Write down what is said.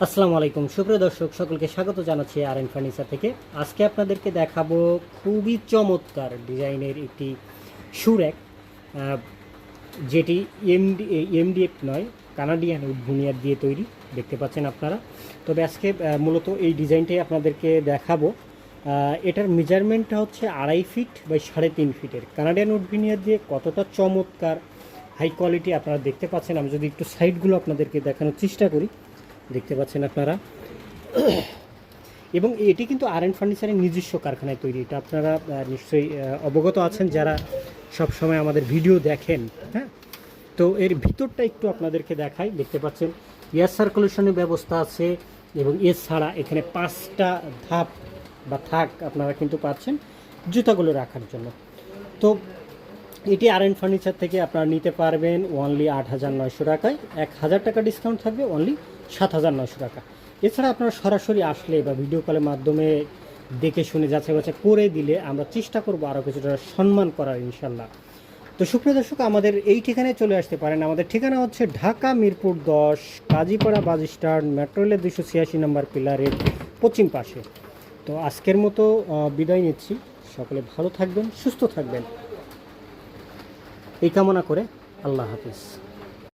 আসসালামু আলাইকুম সুপ্রিয় দর্শক, সকলকে স্বাগত জানাচ্ছি আর এন ফার্নিচার থেকে। আজকে আপনাদেরকে দেখাবো খুবই চমৎকার ডিজাইনের একটি শু র্যাক, যেটি এমডিএফ নয়, কানাডিয়ান উড বুনিয়াদ দিয়ে তৈরি, দেখতে পাচ্ছেন আপনারা। তবে আজকে মূলত এই ডিজাইনটাই আপনাদেরকে দেখাবো। এটার মেজারমেন্টটা হচ্ছে 2.5 ফিট বাই 3.5 ফিটের কানাডিয়ান উড বুনিয়াদ দিয়ে। কতটা চমৎকার হাই কোয়ালিটি আপনারা দেখতে পাচ্ছেন। আমি যদি একটু সাইডগুলো আপনাদেরকে দেখানোর চেষ্টা করি, দেখতে পাচ্ছেন আপনারা। এবং এটি কিন্তু আর এন ফার্নিচারের নিজস্ব কারখানায় তৈরি। এটা আপনারা নিশ্চয়ই অবগত আছেন যারা সব সময় আমাদের ভিডিও দেখেন। হ্যাঁ, তো এর ভিতরটা একটু আপনাদেরকে দেখাই। দেখতে পাচ্ছেন এয়ার সার্কুলেশনের ব্যবস্থা আছে, এবং এছাড়া এখানে 5টা ধাপ বা থাক আপনারা কিন্তু পাচ্ছেন জুতাগুলো রাখার জন্য। তো এটি আর এন ফার্নিচার থেকে আপনারা নিতে পারবেন অনলি 8,900 টাকায়। 1,000 টাকা ডিসকাউন্ট থাকবে, অনলি 7,900 টাকা। এছাড়া আপনারা সরাসরি আসলে বা ভিডিও কলের মাধ্যমে দেখে শুনে যাচাই বাছাই করে দিলে আমরা চেষ্টা করব আরও কিছুটা সম্মান করার, ইনশাল্লাহ। তো সুপ্রিয় দর্শক, আমাদের এই ঠিকানায় চলে আসতে পারেন। আমাদের ঠিকানা হচ্ছে Dhaka Mirpur 10, Kazipara bus stand, metro রেলের 286 নম্বর পিলারের পশ্চিম পাশে। তো আজকের মতো বিদায় নিচ্ছি। সকলে ভালো থাকবেন, সুস্থ থাকবেন এই কামনা করে আল্লাহ হাফিজ।